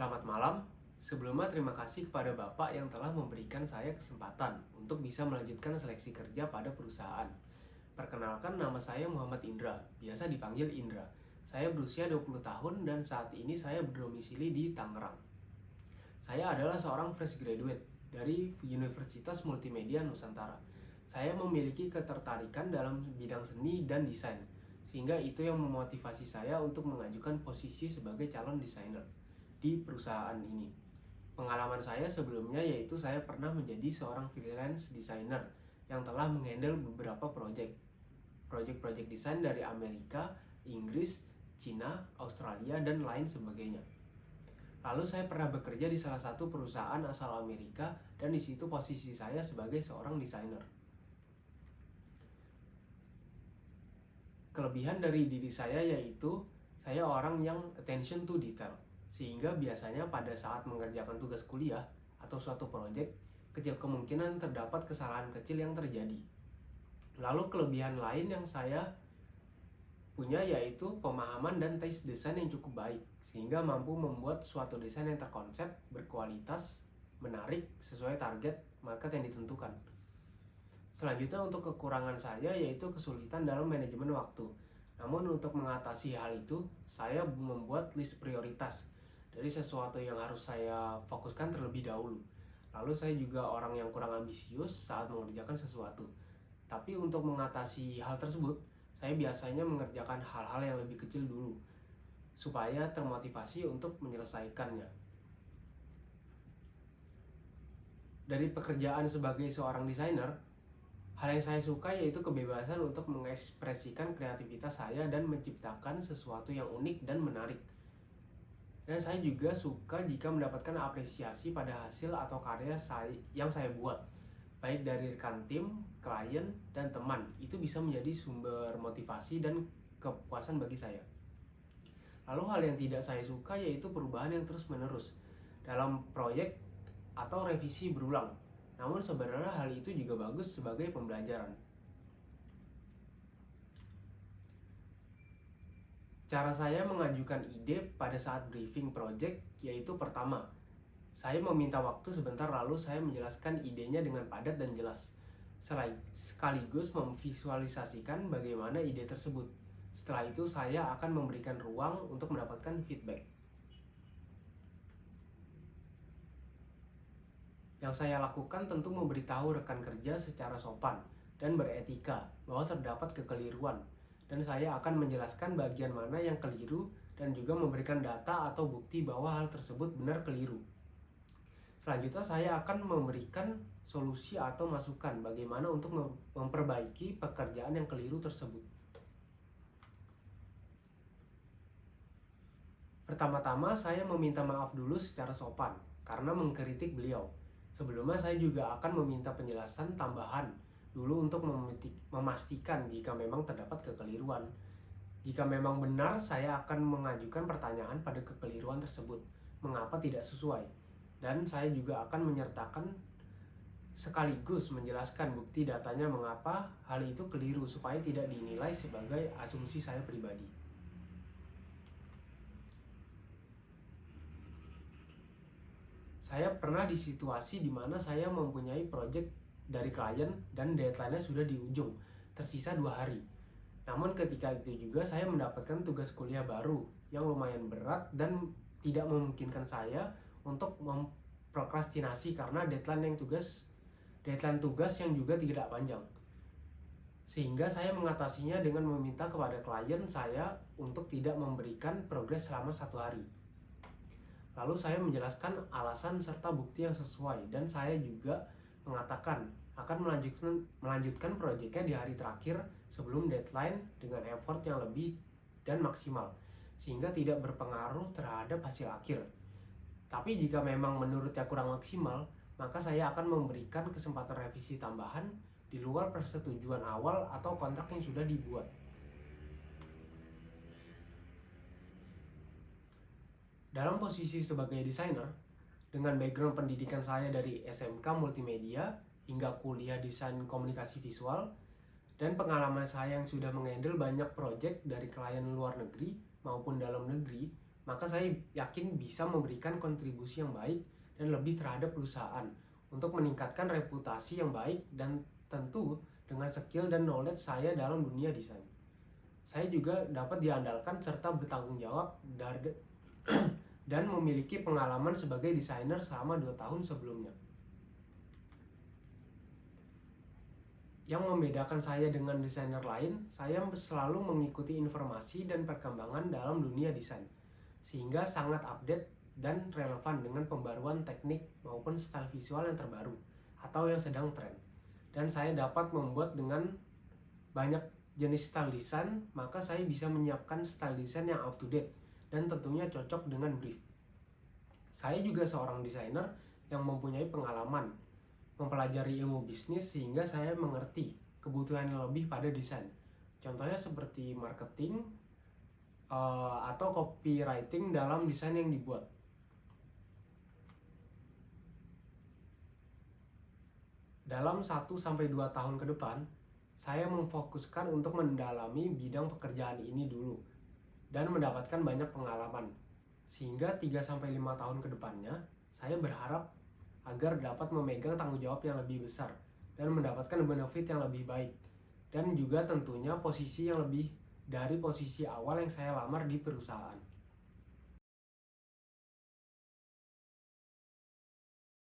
Selamat malam. Sebelumnya terima kasih kepada Bapak yang telah memberikan saya kesempatan untuk bisa melanjutkan seleksi kerja pada perusahaan. Perkenalkan, nama saya Muhammad Indra, biasa dipanggil Indra. Saya berusia 20 tahun dan saat ini saya berdomisili di Tangerang. Saya adalah seorang fresh graduate dari Universitas Multimedia Nusantara. Saya memiliki ketertarikan dalam bidang seni dan desain, sehingga itu yang memotivasi saya untuk mengajukan posisi sebagai calon desainer di perusahaan ini. Pengalaman saya sebelumnya yaitu saya pernah menjadi seorang freelance designer yang telah menghandle beberapa proyek desain dari Amerika, Inggris, Cina, Australia, dan lain sebagainya. Lalu saya pernah bekerja di salah satu perusahaan asal Amerika dan di situ posisi saya sebagai seorang desainer. Kelebihan dari diri saya yaitu saya orang yang attention to detail, sehingga biasanya pada saat mengerjakan tugas kuliah atau suatu proyek, kecil kemungkinan terdapat kesalahan kecil yang terjadi. Lalu kelebihan lain yang saya punya yaitu pemahaman dan taste desain yang cukup baik, sehingga mampu membuat suatu desain yang terkonsep, berkualitas, menarik, sesuai target market yang ditentukan. Selanjutnya untuk kekurangan saya yaitu kesulitan dalam manajemen waktu. Namun untuk mengatasi hal itu, saya membuat list prioritas dari sesuatu yang harus saya fokuskan terlebih dahulu. Lalu saya juga orang yang kurang ambisius saat mengerjakan sesuatu. Tapi untuk mengatasi hal tersebut, saya biasanya mengerjakan hal-hal yang lebih kecil dulu, supaya termotivasi untuk menyelesaikannya. Dari pekerjaan sebagai seorang desainer, hal yang saya suka yaitu kebebasan untuk mengekspresikan kreativitas saya dan menciptakan sesuatu yang unik dan menarik. Dan saya juga suka jika mendapatkan apresiasi pada hasil atau karya yang saya buat, baik dari rekan tim, klien, dan teman. Itu bisa menjadi sumber motivasi dan kepuasan bagi saya. Lalu hal yang tidak saya suka yaitu perubahan yang terus-menerus dalam proyek atau revisi berulang. Namun sebenarnya hal itu juga bagus sebagai pembelajaran. Cara saya mengajukan ide pada saat briefing project yaitu pertama, saya meminta waktu sebentar lalu saya menjelaskan idenya dengan padat dan jelas. Sekaligus memvisualisasikan bagaimana ide tersebut. Setelah itu saya akan memberikan ruang untuk mendapatkan feedback. Yang saya lakukan tentu memberitahu rekan kerja secara sopan dan beretika bahwa terdapat kekeliruan, dan saya akan menjelaskan bagian mana yang keliru dan juga memberikan data atau bukti bahwa hal tersebut benar keliru. Selanjutnya saya akan memberikan solusi atau masukan bagaimana untuk memperbaiki pekerjaan yang keliru tersebut. Pertama-tama saya meminta maaf dulu secara sopan karena mengkritik beliau. Sebelumnya saya juga akan meminta penjelasan tambahan dulu untuk memastikan jika memang terdapat kekeliruan. Jika memang benar, saya akan mengajukan pertanyaan pada kekeliruan tersebut, mengapa tidak sesuai. Dan saya juga akan menyertakan sekaligus menjelaskan bukti datanya mengapa hal itu keliru supaya tidak dinilai sebagai asumsi saya pribadi. Saya pernah di situasi di mana saya mempunyai proyek dari klien dan deadline-nya sudah di ujung, tersisa 2 hari. Namun ketika itu juga saya mendapatkan tugas kuliah baru yang lumayan berat dan tidak memungkinkan saya untuk memprokrastinasi karena deadline tugas yang juga tidak panjang. Sehingga saya mengatasinya dengan meminta kepada klien saya untuk tidak memberikan progres selama 1 hari. Lalu saya menjelaskan alasan serta bukti yang sesuai, dan saya juga mengatakan akan melanjutkan proyeknya di hari terakhir sebelum deadline dengan effort yang lebih dan maksimal, sehingga tidak berpengaruh terhadap hasil akhir. Tapi jika memang menurutnya kurang maksimal, maka saya akan memberikan kesempatan revisi tambahan di luar persetujuan awal atau kontrak yang sudah dibuat. Dalam posisi sebagai desainer, dengan background pendidikan saya dari SMK Multimedia hingga kuliah desain komunikasi visual, dan pengalaman saya yang sudah menghandle banyak proyek dari klien luar negeri maupun dalam negeri, maka saya yakin bisa memberikan kontribusi yang baik dan lebih terhadap perusahaan untuk meningkatkan reputasi yang baik dan tentu dengan skill dan knowledge saya dalam dunia desain. Saya juga dapat diandalkan serta bertanggung jawab dan memiliki pengalaman sebagai desainer selama 2 tahun sebelumnya. Yang membedakan saya dengan desainer lain, saya selalu mengikuti informasi dan perkembangan dalam dunia desain, sehingga sangat update dan relevan dengan pembaruan teknik maupun style visual yang terbaru atau yang sedang tren. Dan saya dapat membuat dengan banyak jenis style desain, maka saya bisa menyiapkan style desain yang up to date dan tentunya cocok dengan brief. Saya juga seorang desainer yang mempunyai pengalaman mempelajari ilmu bisnis sehingga saya mengerti kebutuhan yang lebih pada desain. Contohnya seperti marketing atau copywriting dalam desain yang dibuat. Dalam 1-2 tahun ke depan, saya memfokuskan untuk mendalami bidang pekerjaan ini dulu dan mendapatkan banyak pengalaman. Sehingga 3-5 tahun ke depannya, saya berharap agar dapat memegang tanggung jawab yang lebih besar dan mendapatkan benefit yang lebih baik, dan juga tentunya posisi yang lebih dari posisi awal yang saya lamar di perusahaan.